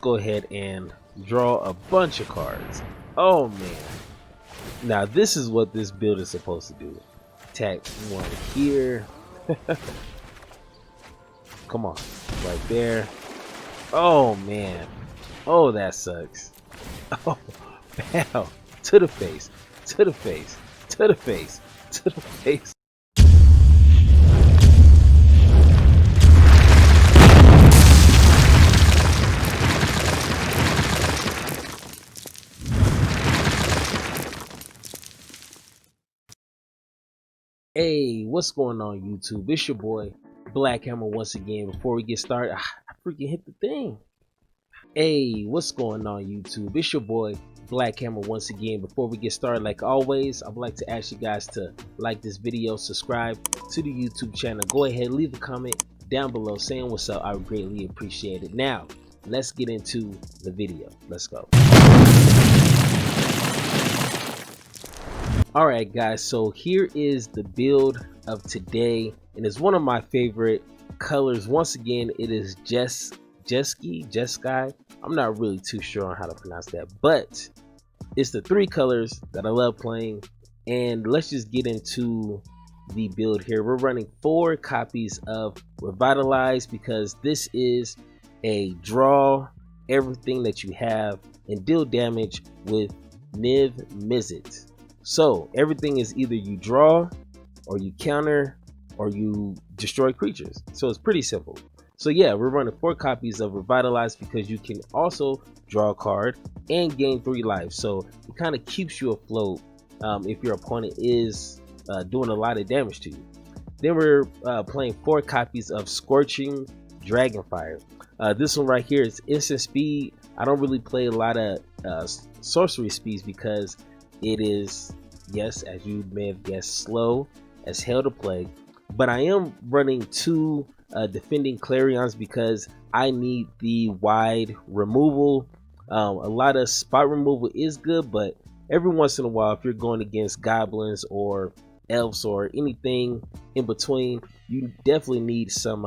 Go ahead and draw a bunch of cards. Oh man. Now this is what this build is supposed to do. Attack one here. Come on, right there. Oh man. Oh, that sucks. Oh, bam. To the face. To the face. To the face. To the face. Hey, what's going on YouTube? It's your boy Black Hammer once again. Before we get started, I freaking hit the thing. Hey, what's going on YouTube? It's your boy Black Hammer once again. Before we get started, like always, I'd like to ask you guys to like this video, subscribe to the YouTube channel. Go ahead, leave a comment down below saying what's up. I would greatly appreciate it. Now, let's get into the video. Let's go. Alright guys, so here is the build of today, and it's one of my favorite colors. Once again, it is Jeskai. I'm not really too sure on how to pronounce that, but it's the three colors that I love playing. And let's just get into the build here. We're running 4 copies of Revitalize because this is a draw everything that you have and deal damage with Niv Mizzet. So everything is either you draw or you counter or you destroy creatures. So it's pretty simple. So yeah, we're running 4 copies of Revitalize because you can also draw a card and gain 3 life. So it kind of keeps you afloat if your opponent is doing a lot of damage to you. Then we're playing 4 copies of Scorching Dragonfire. This one right here is instant speed. I don't really play a lot of sorcery speeds because it is, yes, as you may have guessed, slow as hell to play. But I am running 2 defending Clarions because I need the wide removal. A lot of spot removal is good, but every once in a while, if you're going against goblins or elves or anything in between, you definitely need some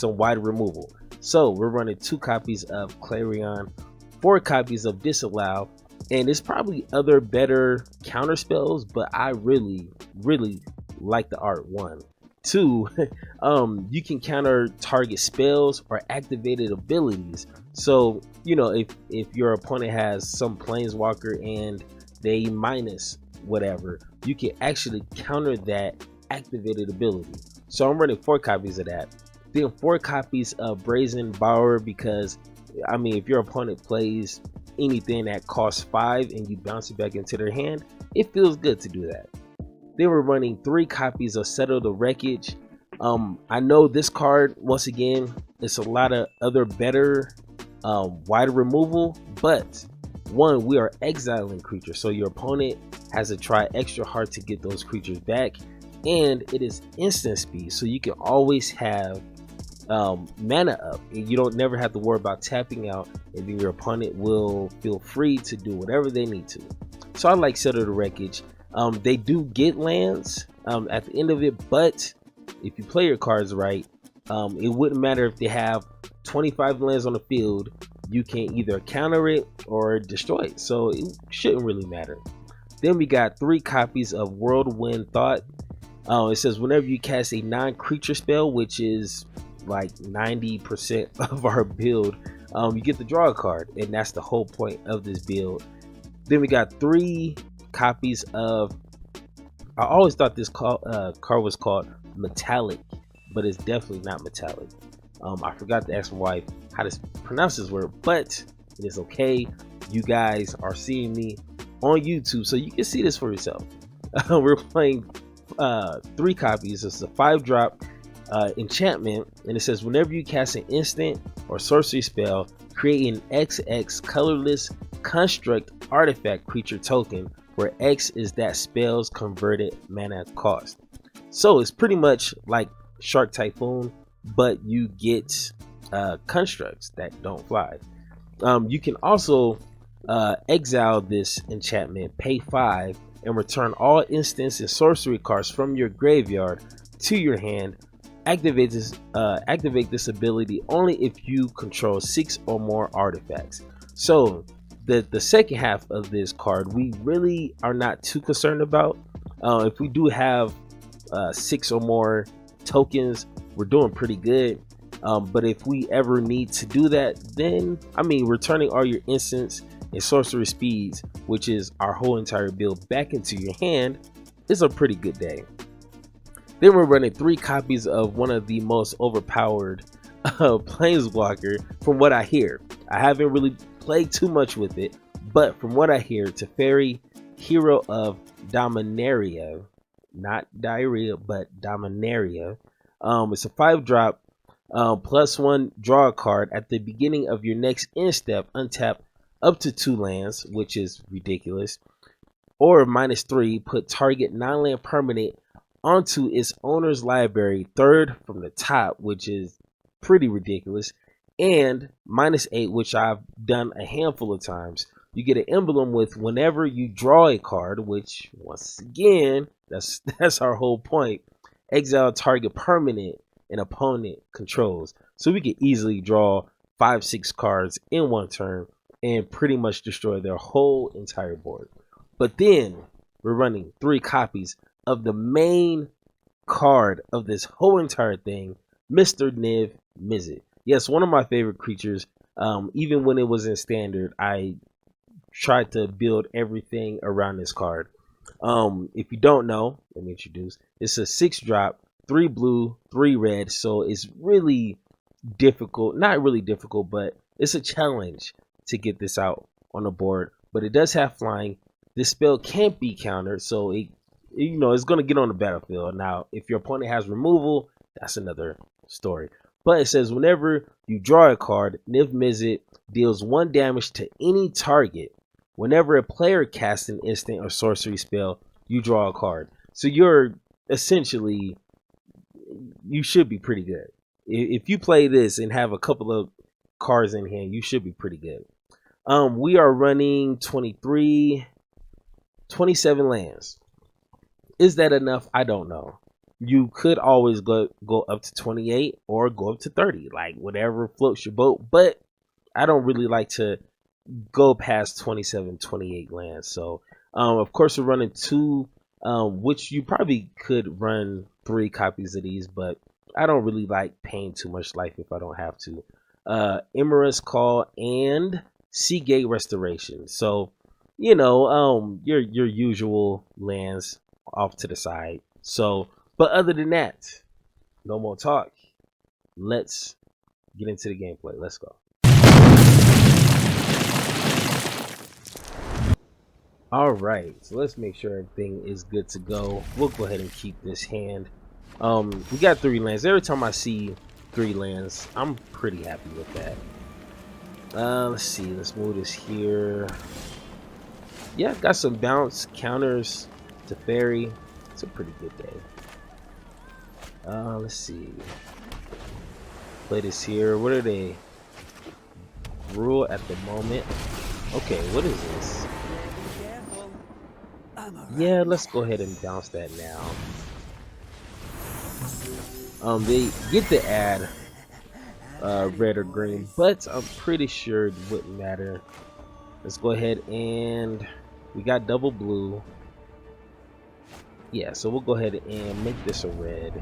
wide removal. So we're running 2 copies of Clarion, 4 copies of Disallow. And there's probably other better counter spells, but I really like the art. 1, 2, you can counter target spells or activated abilities. So you know, if your opponent has some planeswalker and they minus whatever, you can actually counter that activated ability. So I'm running 4 copies of that. Then 4 copies of Brazen Bower because I mean, if your opponent plays anything that costs 5 and you bounce it back into their hand, it feels good to do that. Then we're running 3 copies of Settle the Wreckage. I know this card, once again, it's a lot of other better wide removal, but 1, we are exiling creatures, so your opponent has to try extra hard to get those creatures back, and it is instant speed, so you can always have mana up and you don't never have to worry about tapping out, and then your opponent will feel free to do whatever they need to. So I like Settle the Wreckage. They do get lands at the end of it, but if you play your cards right, it wouldn't matter if they have 25 lands on the field. You can either counter it or destroy it, so it shouldn't really matter. Then we got 3 copies of Whirlwind Thought. It says whenever you cast a non-creature spell, which is like 90% of our build, you get to draw a card, and that's the whole point of this build. Then we got 3 copies of, I always thought this card was called Metallic, but it's definitely not Metallic. I forgot to ask my wife how to pronounce this word, but it is okay. You guys are seeing me on YouTube, so you can see this for yourself. We're playing 3 copies. It's a 5-drop enchantment, and it says whenever you cast an instant or sorcery spell, create an XX colorless construct artifact creature token where X is that spell's converted mana cost. So it's pretty much like Shark Typhoon, but you get constructs that don't fly. You can also exile this enchantment, pay 5, and return all instants and sorcery cards from your graveyard to your hand, Activate this ability only if you control 6 or more artifacts. So the second half of this card we really are not too concerned about. If we do have 6 or more tokens, we're doing pretty good. But if we ever need to do that, then I mean, returning all your instants and sorcery speeds, which is our whole entire build, back into your hand is a pretty good day. Then we're running 3 copies of one of the most overpowered planeswalker. From what I hear, I haven't really played too much with it, but from what I hear, Teferi, Hero of Dominaria, not diarrhea, but Dominaria. It's a 5-drop, +1, draw a card. At the beginning of your next end step, untap up to 2 lands, which is ridiculous. Or -3, put target non-land permanent onto its owner's library, 3rd from the top, which is pretty ridiculous. And -8, which I've done a handful of times. You get an emblem with whenever you draw a card, which once again, that's our whole point. Exile target permanent an opponent controls. So we can easily draw 5-6 cards in one turn and pretty much destroy their whole entire board. But then we're running 3 copies of the main card of this whole entire thing, Mr. Niv Mizzet. Yes, one of my favorite creatures. Even when it was in standard, I tried to build everything around this card. If you don't know, let me introduce. It's a 6-drop, 3 blue, 3 red. So it's really difficult. Not really difficult, but it's a challenge to get this out on the board. But it does have flying. This spell can't be countered, so it's going to get on the battlefield. Now, if your opponent has removal, that's another story. But it says whenever you draw a card, Niv Mizzet deals 1 damage to any target. Whenever a player casts an instant or sorcery spell, you draw a card. So you're essentially, you should be pretty good. If you play this and have a couple of cards in hand, you should be pretty good. We are running 27 lands. Is that enough? I don't know. You could always go up to 28 or go up to 30, like whatever floats your boat. But I don't really like to go past 27, 28 lands. So, of course, we're running 2, which you probably could run 3 copies of these, but I don't really like paying too much life if I don't have to. Emira's Call and Seagate Restoration. So, your usual lands off to the side. So, but other than that, no more talk. Let's get into the gameplay. Let's go. All right, so let's make sure everything is good to go. We'll go ahead and keep this hand. We got 3 lands. Every time I see 3 lands, I'm pretty happy with that. Let's see. Let's move this here. Yeah, got some bounce counters to Fairy. It's a pretty good day. Let's see. Play this here. What are they? Rule at the moment. Okay, what is this? Yeah, let's go ahead and bounce that now. They get to add red or green, but I'm pretty sure it wouldn't matter. Let's go ahead and we got double blue. Yeah, so we'll go ahead and make this a red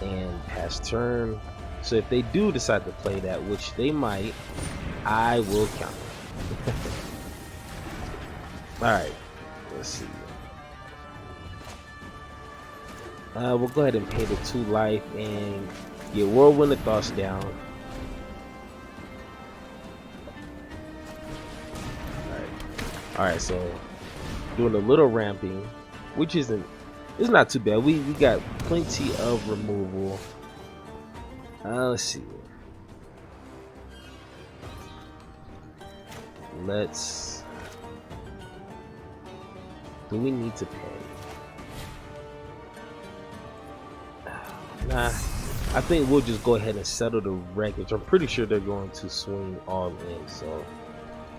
and pass turn. So if they do decide to play that, which they might, I will counter. Alright, let's see. We'll go ahead and pay the 2 life and get Whirlwind of Thoughts down. Alright, so doing a little ramping, which it's not too bad. We got plenty of removal. Let's see. Do we need to pay? Nah, I think we'll just go ahead and settle the wreckage. I'm pretty sure they're going to swing all in, so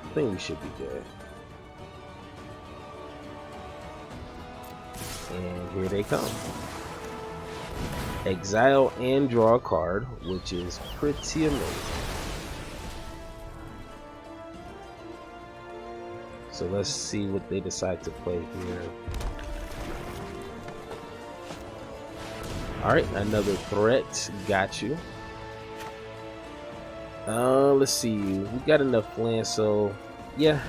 I think we should be good. And here they come. exile and draw a card, which is pretty amazing. So let's see what they decide to play here. Alright, another threat. Got you. Let's see. We got enough land, so yeah.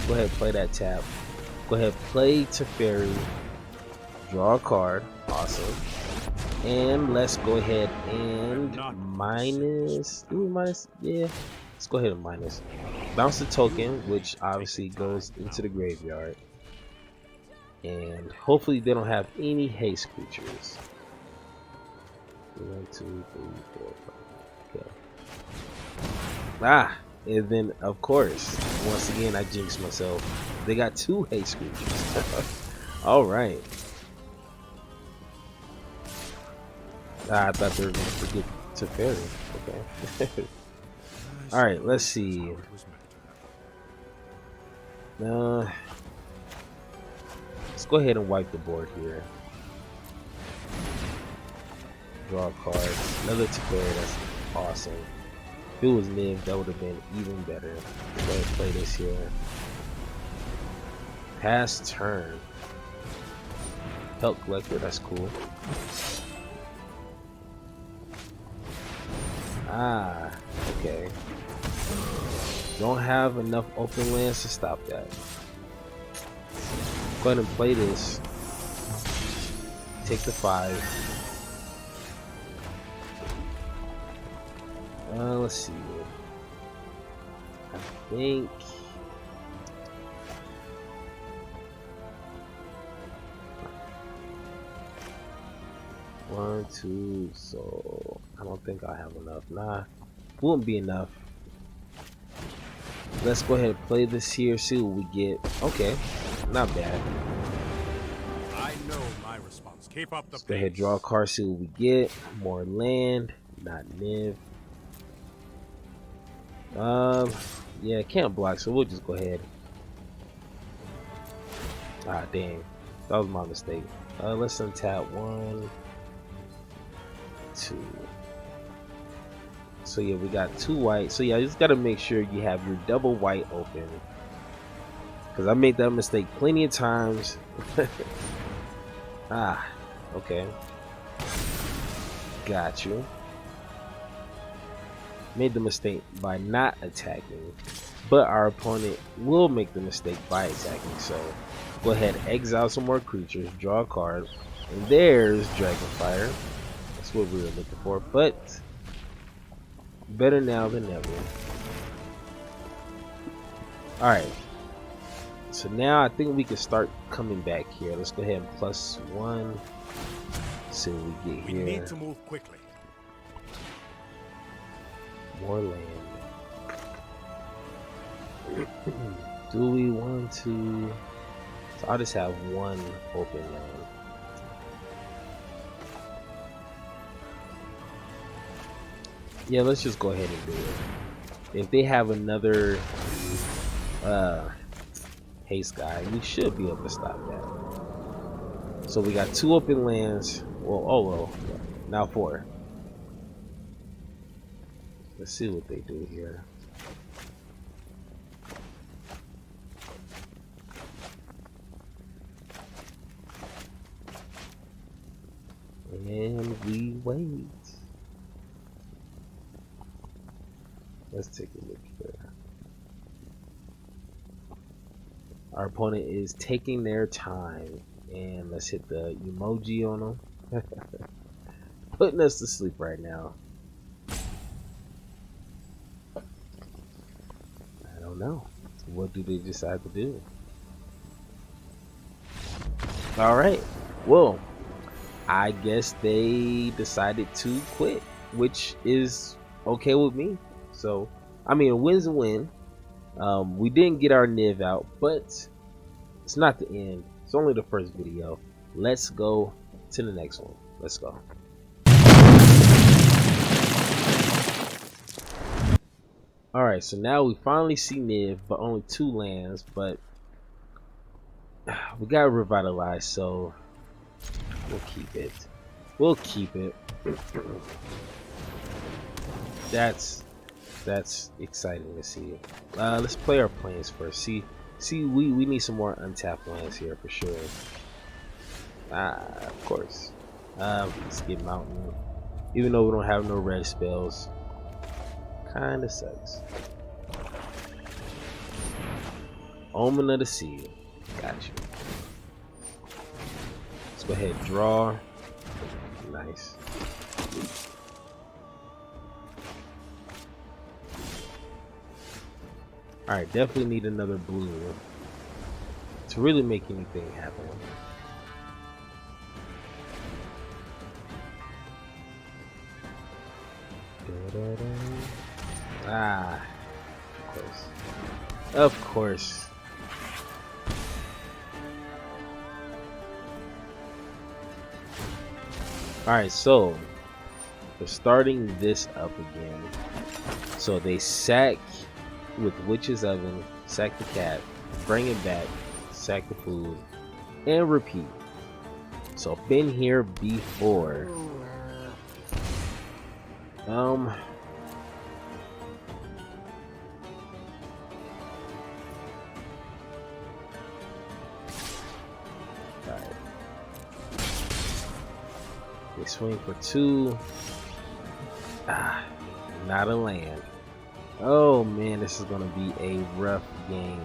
Go ahead, play that tap. Go ahead, play Teferi. Draw a card. Awesome. And let's go ahead and minus. Do we minus? Yeah. Let's go ahead and minus. Bounce the token, which obviously goes into the graveyard. And hopefully they don't have any haste creatures. 1, 2, 3, 4, 5. Okay. Ah, and then of course, once again I jinxed myself. They got 2 haste creatures. All right. Ah, I thought they were gonna forget Teferi. Okay. All right, let's see. Let's go ahead and wipe the board here. Draw a card. Another Teferi. That's awesome. If it was Niv, that would have been even better. Let's go ahead and play this here. Pass turn. Help collector. That's cool. Ah, okay. Don't have enough open lands to stop that. Go ahead and play this. Take the 5. Let's see. I think one, 2. So I don't think I have enough. Nah, won't be enough. Let's go ahead and play this here. See what we get. Okay, not bad. I know my response. Keep up the Let's go ahead, draw a card. See what we get. More land. Not Niv. Yeah, can't block, so we'll just go ahead. Ah, dang, that was my mistake. Let's untap 1, 2. So yeah, we got 2 white. So yeah, you just gotta make sure you have your double white open, because I made that mistake plenty of times. Ah, okay, got you. Made the mistake by not attacking, but our opponent will make the mistake by attacking. So go ahead, exile some more creatures, draw a card, and there's Dragonfire. That's what we were looking for, but better now than never. Alright, so now I think we can start coming back here. Let's go ahead and +1. See what we get here. We need to move quickly. More land. Do we want to? So I'll just have 1 open land. Yeah, let's just go ahead and do it. If they have another haste guy, we should be able to stop that. So we got 2 open lands. Well, oh well, now 4. Let's see what they do here. And we wait. Let's take a look here. Our opponent is taking their time. And let's hit the emoji on them. Putting us to sleep right now. No, what do they decide to do? All right, well, I guess they decided to quit, which is okay with me. So I mean, a win's a win. We didn't get our Niv out, but it's not the end. It's only the first video. Let's go to the next one. Let's go. Alright, so now we finally see Niv, but only 2 lands, but we gotta revitalize, so we'll keep it. We'll keep it. That's exciting to see. Let's play our planes first. See, we need some more untapped lands here for sure. Of course. Let's get mountain. Even though we don't have no red spells, kinda sucks. Omen of the Sea. Gotcha. Let's go ahead and draw. Nice. Alright, definitely need another blue to really make anything happen. Ah, of course. Of course. Alright, so we're starting this up again. So they sack with Witch's Oven, sack the cat, bring it back, sack the food, and repeat. So I've been here before. They swing for 2. Not a land. Oh man, this is gonna be a rough game.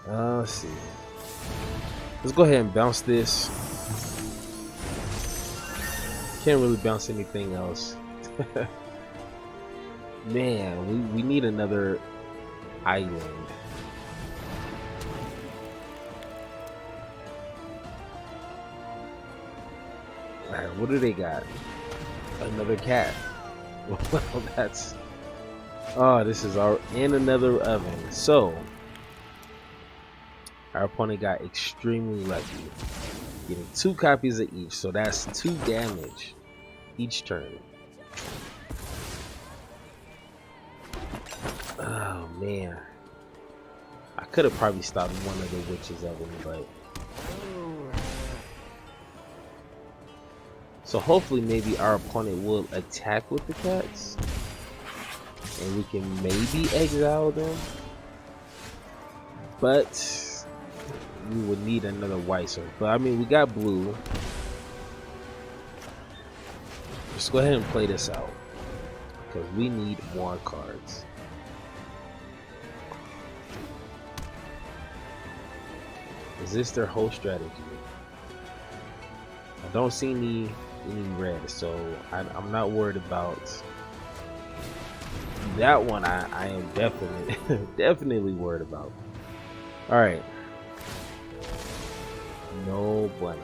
Let's see. Let's go ahead and bounce this. Can't really bounce anything else. Man, we need another island. Alright, what do they got? Another cat. Well, that's... Oh, this is our... And another oven. So, our opponent got extremely lucky. Getting 2 copies of each. So that's 2 damage each turn. Oh, man. I could have probably stopped one of the Witch's Oven, but... So hopefully maybe our opponent will attack with the cats. And we can maybe exile them. But we would need another white sword. But I mean, we got blue. Just go ahead and play this out. Because we need more cards. Is this their whole strategy? I don't see any red, so I'm not worried about that one. I am definitely worried about. All right, no bueno.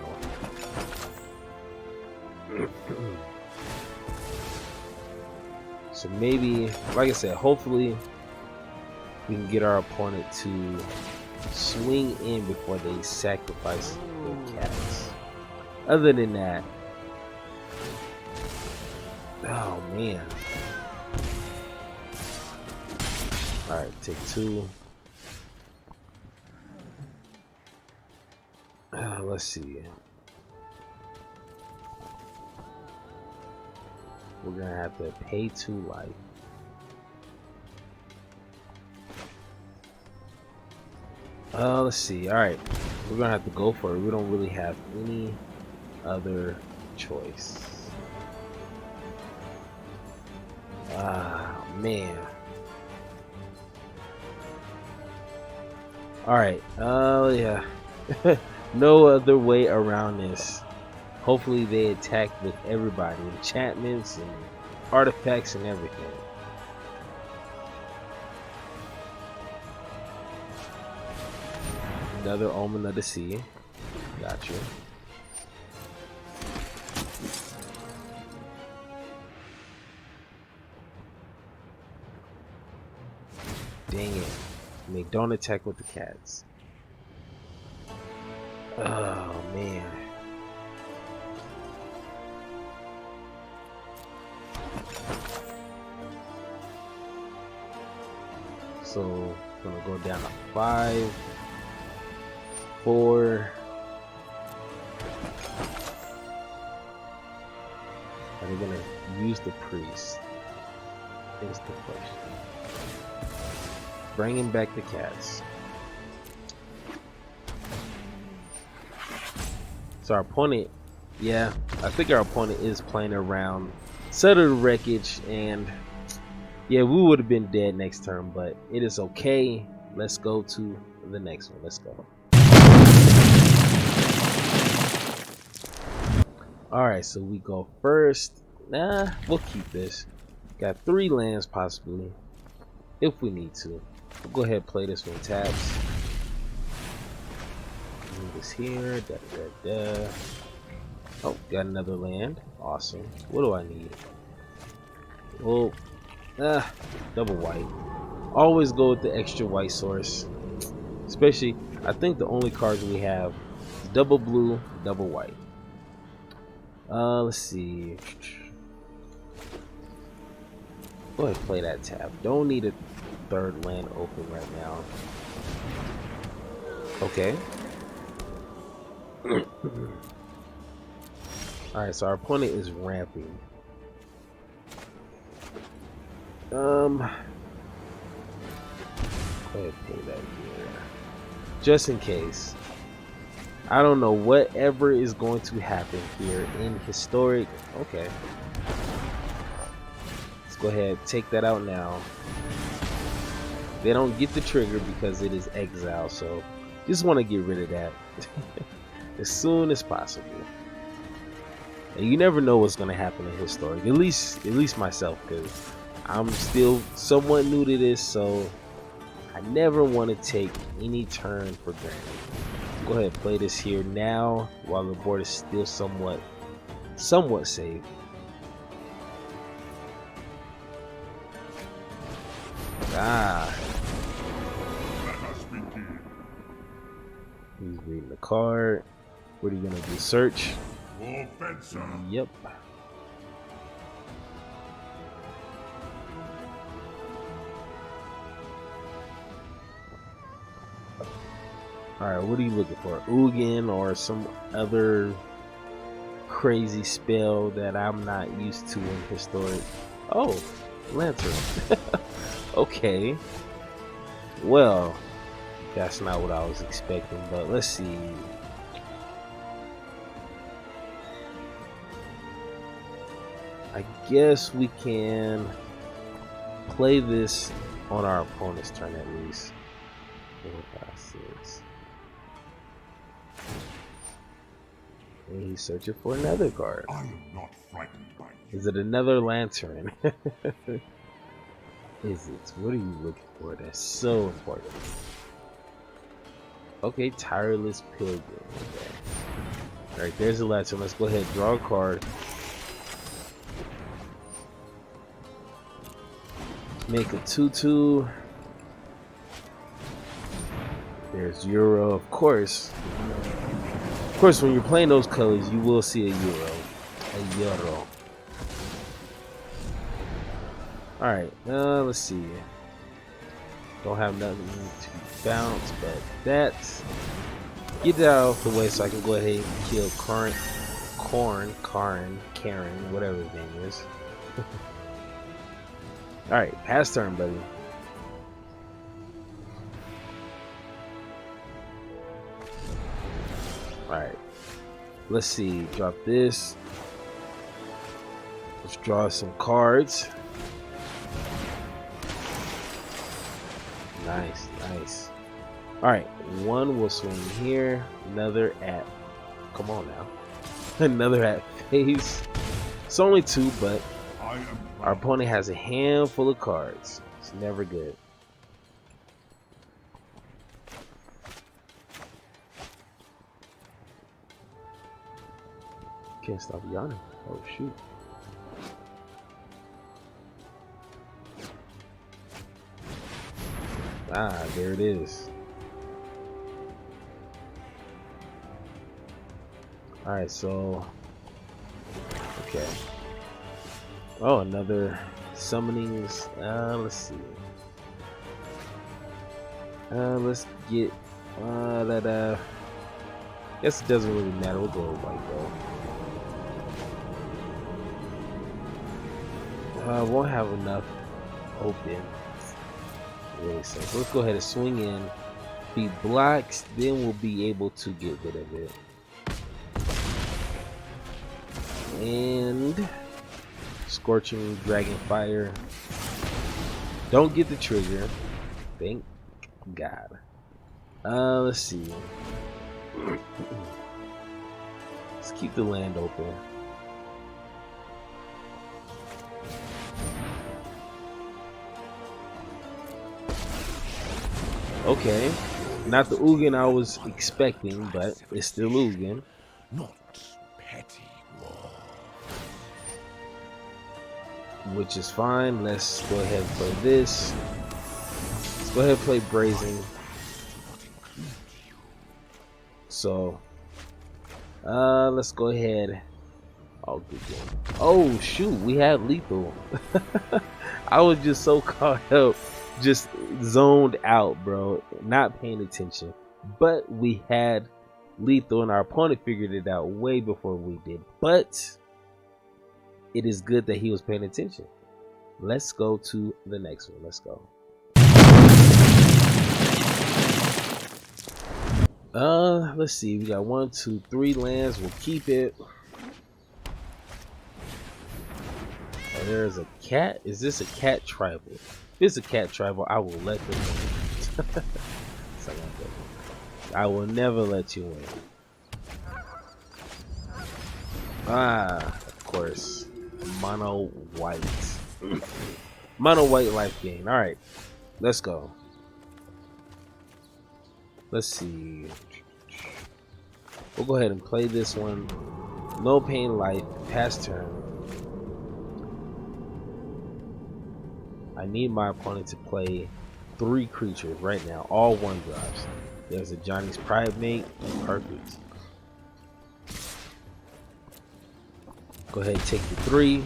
So maybe, like I said, hopefully we can get our opponent to swing in before they sacrifice their cats. Other than that, oh man. Alright, take 2. Let's see. We're gonna have to pay 2 life. Let's see. Alright, we're gonna have to go for it. We don't really have any other choice. Ah, man. Alright, yeah. No other way around this. Hopefully they attack with everybody, enchantments and artifacts and everything. Another Omen of the Sea. Gotcha. Dang it. And they don't attack with the cats. Oh, man. So, gonna go down to 5. 4. Are they gonna use the priest? Is the question. Bringing back the cats. So our opponent, yeah, I think our opponent is playing around Settle the Wreckage, and yeah, we would have been dead next turn, but it is okay. Let's go to the next one. Let's go. Alright, so we go first. Nah, we'll keep this. Got 3 lands possibly, if we need to. We'll go ahead and play this one taps. Move this here. Da, da, da. Oh, got another land. Awesome. What do I need? Well, double white. Always go with the extra white source. Especially, I think the only cards we have is double blue, double white. Let's see. Go ahead and play that tap. Don't need a 3rd land open right now. Okay. Alright, so our opponent is ramping. Go ahead and put that here. Just in case. I don't know whatever is going to happen here in Historic. Okay. Let's go ahead and take that out now. They don't get the trigger because it is exile, so just want to get rid of that as soon as possible. And you never know what's going to happen in Historic. At least myself, because I'm still somewhat new to this, so I never want to take any turn for granted. Go ahead and play this here now while the board is still somewhat safe. He's reading the card. What are you gonna do? Search? Yep. Alright, what are you looking for? Ugin or some other crazy spell that I'm not used to in Historic? Oh, Lantern. Okay. Well, that's not what I was expecting, but let's see. I guess we can play this on our opponent's turn at least. 4, 5, 6. And he's searching for another card. I am not frightened by you. Is it another Lantern? Is it? What are you looking for? That's so important. Okay, Tireless Pilgrim. Okay. Alright, there's a Lantern. Let's go ahead and draw a card. Make a 2/2. There's Euro, of course. Of course, when you're playing those colors, you will see a Euro. A Euro. Alright, let's see. Don't have nothing to bounce, but that. Get that out of the way so I can go ahead and kill Karen, whatever his name is. Alright, pass turn, buddy. Alright. Let's see. Drop this. Let's draw some cards. Nice, nice. Alright, one will swing here. Another at... Come on now. Another at face. It's only 2, but our opponent has a handful of cards. It's never good. Can't stop yawning. Oh shoot. Ah, there it is. Alright, so... Okay. Oh, another summonings. Let's see. Let's get Guess it doesn't really matter. We'll go white though. Won't have enough open. Really, so let's go ahead and swing in. If he blocks, then we'll be able to get rid of it. And Scorching Dragon Fire. Don't get the trigger. Thank God. Let's see. Let's keep the land open. Okay, not the Ugin I was expecting, but it's still Ugin. Not petty war. Which is fine. Let's go ahead and play this. Let's go ahead and play Brazen. So, let's go ahead. Oh, good game. Oh shoot, we had lethal. I was just so caught up, just zoned out, bro, not paying attention. But we had lethal, and our opponent figured it out way before we did. But it is good that he was paying attention. Let's go to the next one. Let's go. Let's see. We got 1, 2, 3 lands. We'll keep it. Oh, there's a cat. Is this a cat tribal? If it's a cat tribal, I will let them win. I will never let you win. Of course. Mono white. Mono white life gain. Alright. Let's go. Let's see. We'll go ahead and play this one. No pain life. Pass turn. I need my opponent to play 3 creatures right now. All 1 drops. There's a Johnny's Primate. Perfect. Go ahead and take the 3.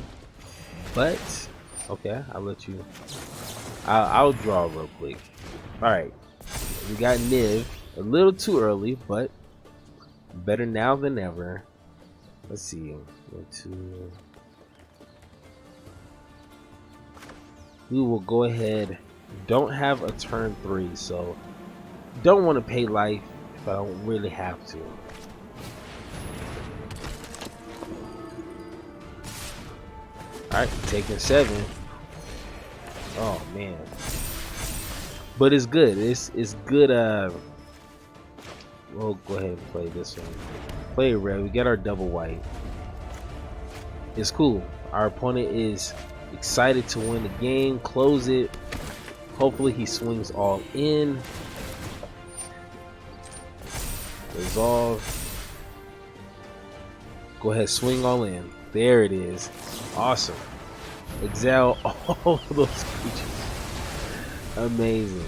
But okay, I'll let you. I'll draw real quick. Alright. We got Niv. A little too early, but better now than ever. Let's see. 1, 2. We will go ahead. Don't have a turn 3, so don't want to pay life if I don't really have to. Alright, taking 7. Oh man. But it's good. It's good. We'll go ahead and play this one. Play red. We get our double white. It's cool. Our opponent is excited to win the game. Close it. Hopefully he swings all in. Resolve. Go ahead, swing all in. There it is. Awesome. Exile all those creatures. Amazing.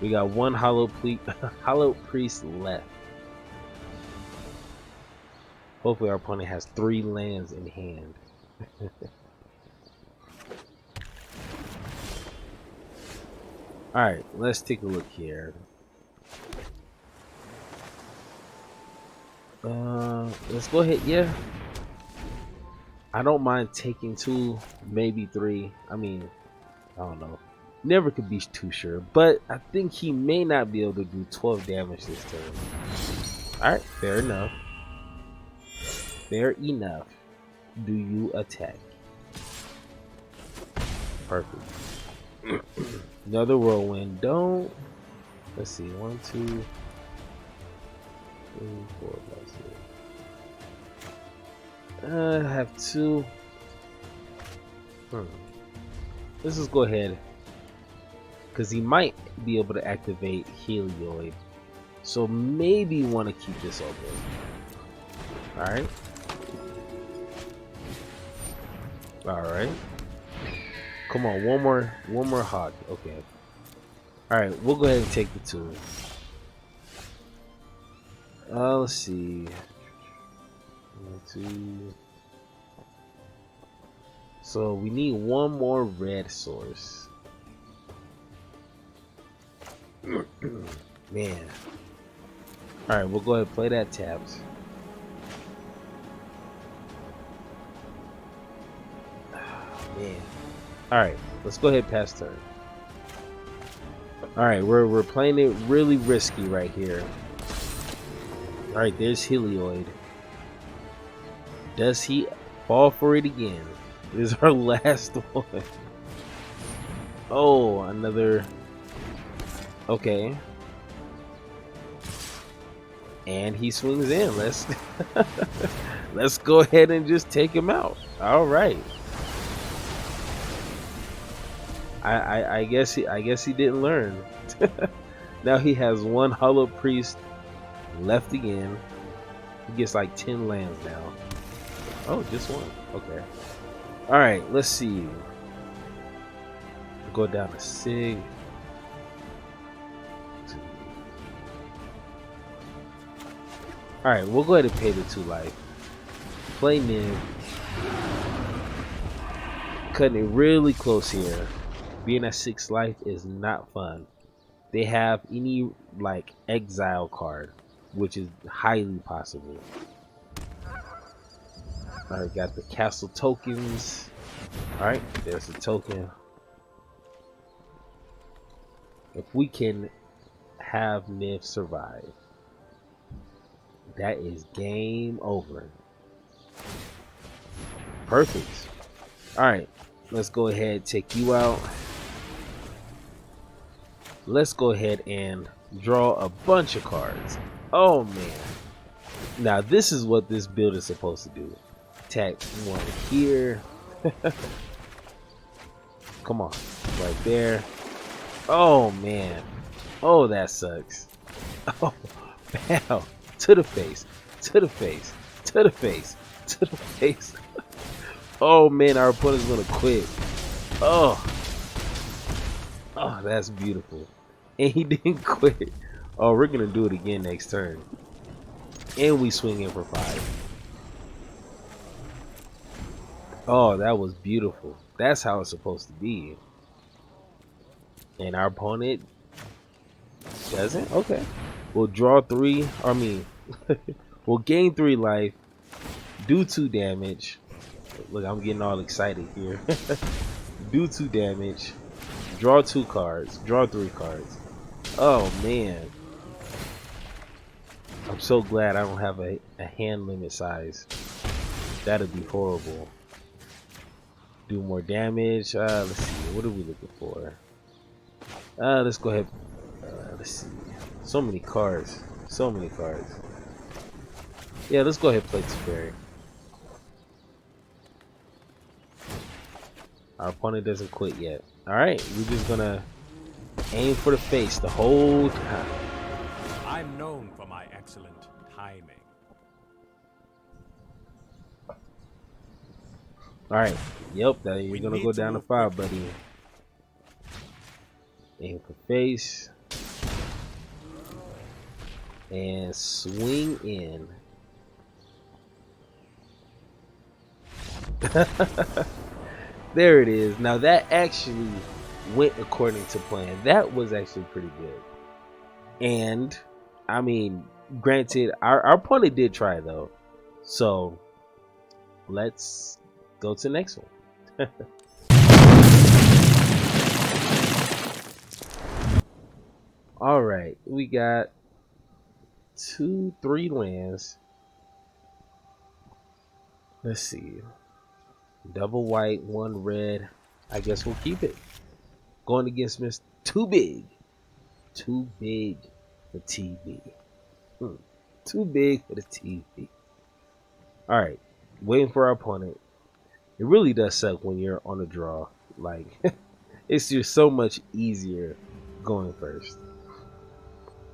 We got 1 hollow priest left. Hopefully our opponent has 3 lands in hand. Alright, let's take a look here. Let's go ahead. Yeah, I don't mind taking 2, maybe 3. I mean, I don't know. Never could be too sure, but I think he may not be able to do 12 damage this turn. Alright, fair enough. Fair enough. Do you attack? Perfect. Another whirlwind. Don't. Let's see. 1, 2, 3, 4, 5, 6. I have 2. Let's just go ahead, because he might be able to activate Helioid, so maybe want to keep this open. Alright. Alright. Come on, one more hawk. Okay. Alright, we'll go ahead and take the 2. Let's see. 1, 2. So we need 1 more red source. Man. All right, we'll go ahead and play that taps. Man. All right, let's go ahead and pass turn. All right, we're playing it really risky right here. All right, there's Helioid. Does he fall for it again? This is our last one. Oh, another. Okay. And he swings in. Let's go ahead and just take him out. All right. I guess he didn't learn. Now he has one Hollow Priest left again. He gets like 10 lands now. Oh, just one. Okay. All right. Let's see. Go down to Sig. All right. We'll go ahead and pay the 2 life. Play Niv. Cutting it really close here. Being at 6 life is not fun. They have any like exile card, which is highly possible. Alright, got the castle tokens. Alright, there's the token. If we can have Niv survive, that is game over. Perfect. Alright, let's go ahead and take you out. Let's go ahead and draw a bunch of cards. Oh man. Now this is what this build is supposed to do. Attack one here. Come on. Right there. Oh man. Oh, that sucks. Oh, bam. To the face. To the face. To the face. To the face. Oh man, our opponent's gonna quit. Oh. Oh, that's beautiful. And he didn't quit. Oh, we're gonna do it again next turn. And we swing in for 5. Oh, that was beautiful. That's how it's supposed to be. And our opponent doesn't? Okay. We'll draw 3. We'll gain 3 life. Do 2 damage. Look, I'm getting all excited here. Do 2 damage. Draw 2 cards. Draw 3 cards. Oh man. I'm so glad I don't have a hand limit size. That'd be horrible. Do more damage. Let's see. What are we looking for? Let's go ahead. Let's see. So many cards. So many cards. Yeah, let's go ahead and play Teferi. Our opponent doesn't quit yet. Alright, we're just gonna aim for the face the whole time. I'm known for my excellent timing. Alright, yep, you're gonna go down to 5, buddy. Aim for face. And swing in. There it is. Now that actually went according to plan. That was actually pretty good. And I mean, granted, our opponent did try though. So let's go to the next one. All right, we got 2, 3 lands. Let's see. Double white, 1 red. I guess we'll keep it. Going against Mr. Too Big. Too big for TV. Too big for the TV. Alright. Waiting for our opponent. It really does suck when you're on a draw. Like, it's just so much easier going first.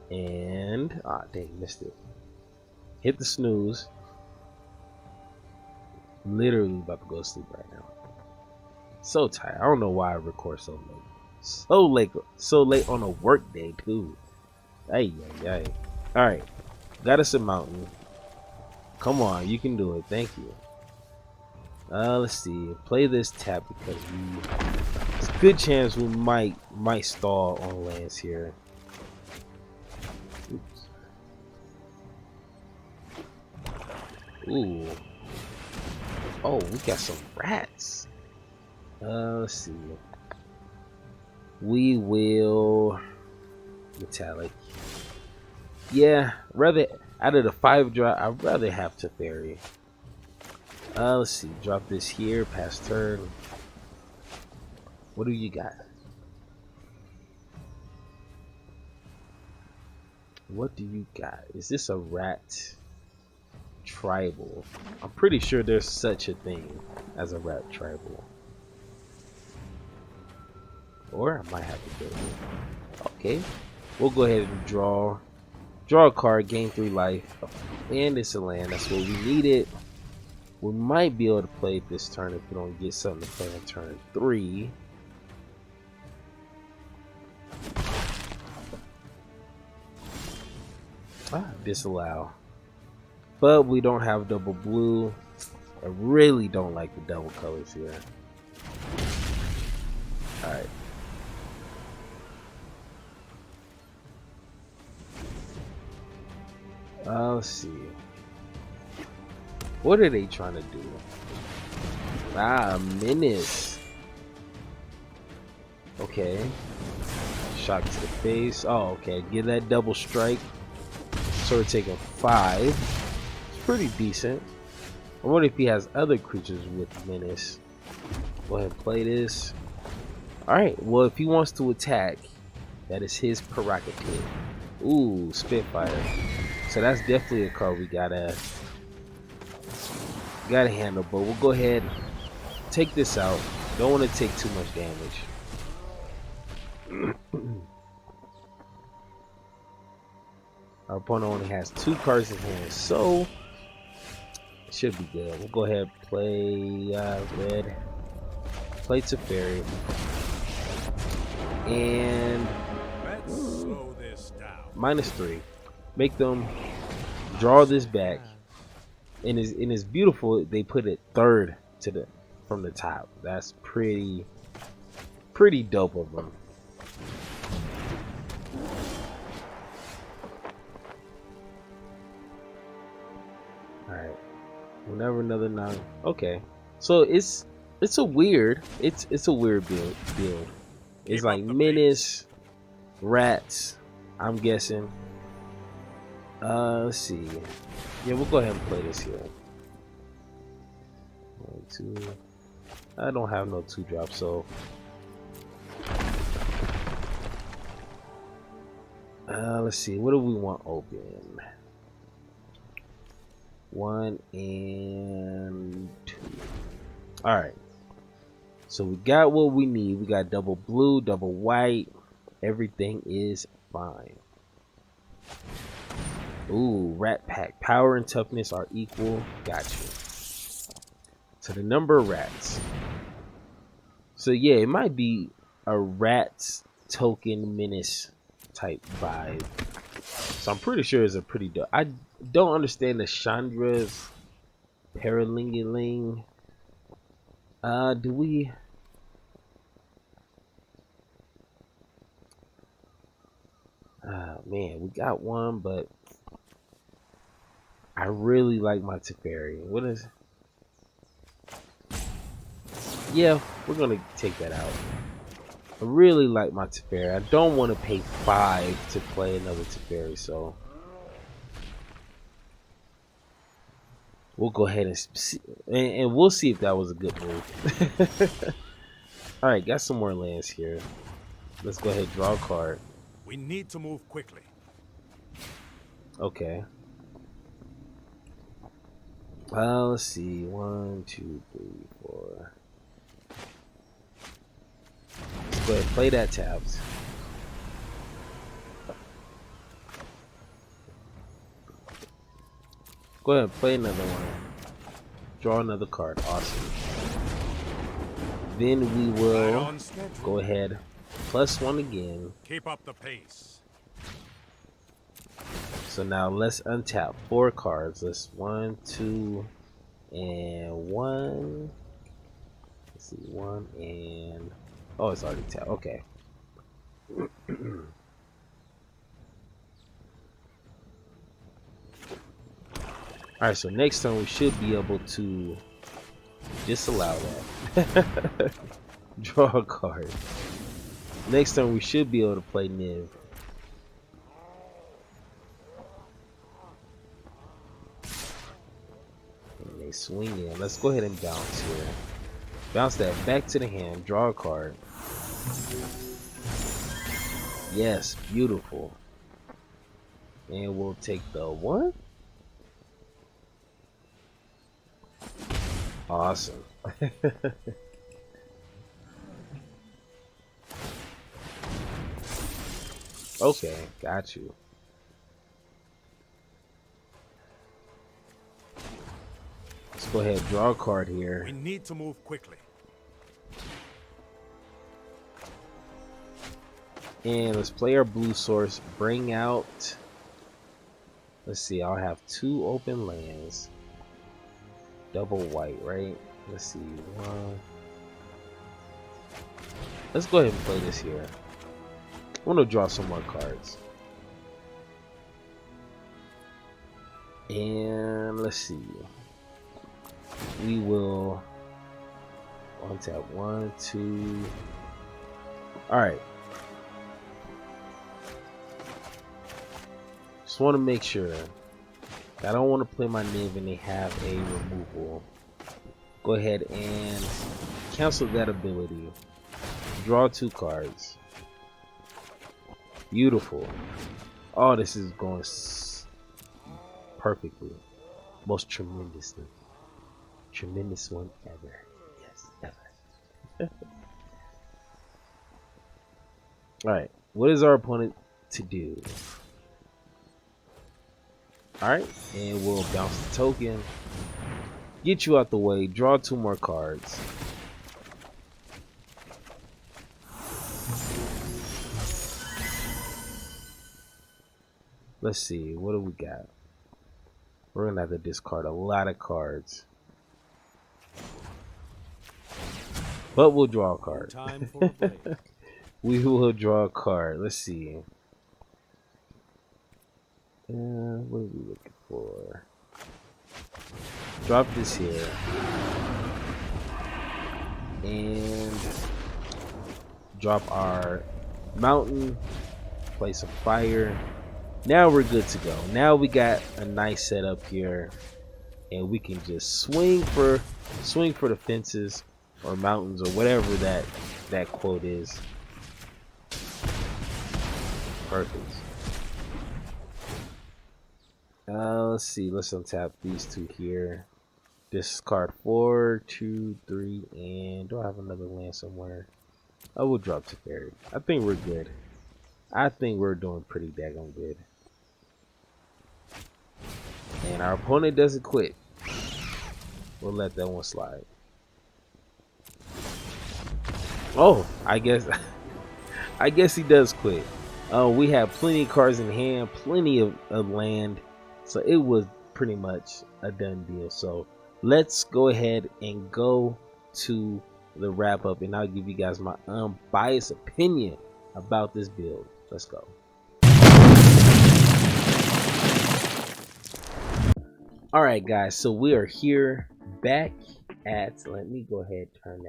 And, dang, missed it. Hit the snooze. Literally about to go to sleep right now. So tired. I don't know why I record so late. So late on a work day too. Ay. Alright. Got us a mountain. Come on, you can do it. Thank you. Let's see. Play this tap because there's a good chance we might stall on lands here. Oops. Ooh. Oh, we got some rats. Let's see. We will metallic. Yeah, rather out of the 5 drop, I'd rather have Teferi. Let's see. Drop this here. Pass turn. What do you got? What do you got? Is this a rat tribal? I'm pretty sure there's such a thing as a rat tribal. Or I might have to build it. Okay. We'll go ahead and draw a card, gain 3 life. And it's a land. That's what we needed. We might be able to play it this turn if we don't get something to play on turn 3. Disallow. But we don't have double blue. I really don't like the double colors here. Alright. Let's see. What are they trying to do? Menace. Okay. Shock to the face. Oh, okay. Get that double strike. So we're taking 5. It's pretty decent. I wonder if he has other creatures with menace. Go ahead and play this. Alright, well, if he wants to attack, that is his prerogative. Ooh, Spitfire. So that's definitely a card we gotta handle, but we'll go ahead, take this out. Don't want to take too much damage. Our opponent only has 2 cards in hand, so it should be good. We'll go ahead and play red. Play Teferi. And Let's slow this down. -3. Make them draw this back. And it's beautiful. They put it 3rd to from the top. That's pretty dope of them. Alright. Whenever another 9. Okay. So it's a weird build. It's like menace, rats, I'm guessing. Let's see. Yeah, we'll go ahead and play this here. 1, 2. I don't have no 2 drops, so let's see. What do we want open? 1 and 2. All right. So we got what we need. We got double blue, double white. Everything is fine. Ooh, rat pack. Power and toughness are equal. Gotcha. So the number of rats. So yeah, it might be a rats token menace type vibe. So I'm pretty sure it's a pretty dope. I don't understand the Chandra's Paralingaling. Do we? Man, we got one, but I really like my Teferi. What is? Yeah, we're gonna take that out. I really like my Teferi. I don't want to pay 5 to play another Teferi, so we'll go ahead and see, and we'll see if that was a good move. All right, got some more lands here. Let's go ahead and draw a card. We need to move quickly. Okay. Let's see. 1, 2, 3, 4. Let's go ahead and play that tabs. Go ahead and play another one. Draw another card. Awesome. Then we will go ahead, +1 again. Keep up the pace. So now let's untap 4 cards. Let's 1, 2, and 1. Let's see, 1 and oh, it's already tapped. Okay. Alright, so next turn we should be able to disallow that. Draw a card. Next turn we should be able to play Niv. And they swing in. Let's go ahead and bounce here. Bounce that back to the hand. Draw a card. Yes, beautiful. And we'll take the one. Awesome. Okay, got you. Let's go ahead and draw a card here. We need to move quickly. And let's play our blue source. Bring out. Let's see, I'll have 2 open lands. Double white, right? Let's see. Let's go ahead and play this here. I want to draw some more cards. And let's see. We will untap 1, 2. Alright. Just want to make sure. I don't want to play my Niv and they have a removal. Go ahead and cancel that ability. Draw 2 cards. Beautiful. Oh, this is going perfectly. Most tremendously. Tremendous one ever. Yes, ever. Alright, what is our opponent to do? Alright, and we'll bounce the token. Get you out the way. Draw 2 more cards. Let's see, what do we got? We're gonna have to discard a lot of cards. But we'll draw a card. Time for a break. We will draw a card. Let's see. What are we looking for? Drop this here. And drop our mountain. Play some fire. Now we're good to go. Now we got a nice setup here. And we can just swing for the fences or mountains or whatever that quote is. Perfect. Let's see. Let's untap these 2 here. Discard 4, 2, 3, and do I have another land somewhere? I will drop to Fairy. I think we're good. I think we're doing pretty daggone good. And our opponent doesn't quit. We'll let that one slide. Oh, I guess he does quit. We have plenty of cards in hand, plenty of land. So it was pretty much a done deal. So let's go ahead and go to the wrap up, and I'll give you guys my unbiased opinion about this build. Let's go. All right, guys. So we are here back at. Let me go ahead and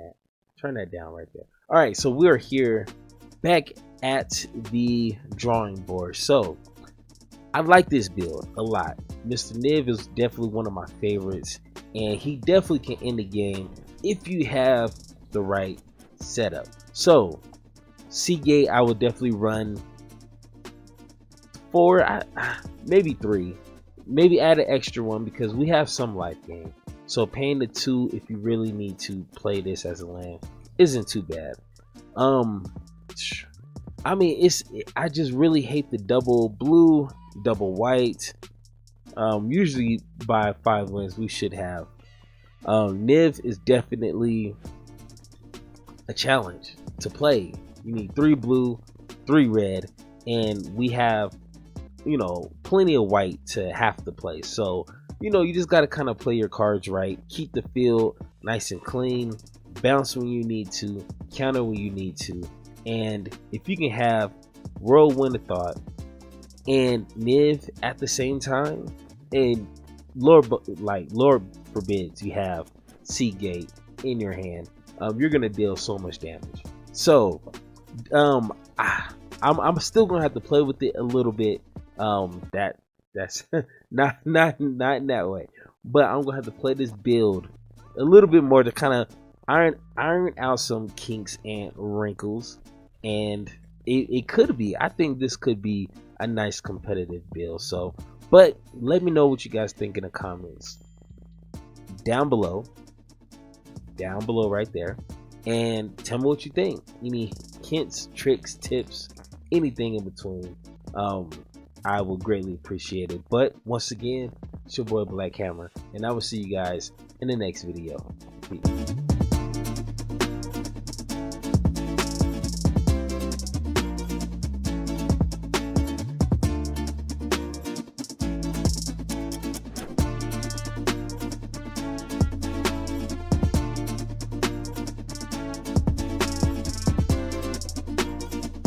turn that down right there. All right. So we are here back at the drawing board. So I like this build a lot. Mr. Niv is definitely one of my favorites, and he definitely can end the game if you have the right setup. So Seagate, I would definitely run 4, maybe 3, maybe add an extra one because we have some life gain. So paying the 2 if you really need to play this as a land isn't too bad. I mean, I just really hate the double blue, double white. Usually by 5 wins we should have. Niv is definitely a challenge to play. You need 3 blue, 3 red, and we have, plenty of white to have to play. So, you just got to kind of play your cards right. Keep the field nice and clean. Bounce when you need to. Counter when you need to. And if you can have Whirlwind of Thought and Niv at the same time, and Lord forbids you have Seagate in your hand, you're gonna deal so much damage. So I'm still gonna have to play with it a little bit. That's not in that way, but I'm gonna have to play this build a little bit more to kind of iron out some kinks and wrinkles, and it could be. I think this could be a nice competitive build. So, but let me know what you guys think in the comments down below right there, and tell me what you think. Any hints, tricks, tips, anything in between, I will greatly appreciate it. But once again, it's your boy Black Hammer, and I will see you guys in the next video. Peace.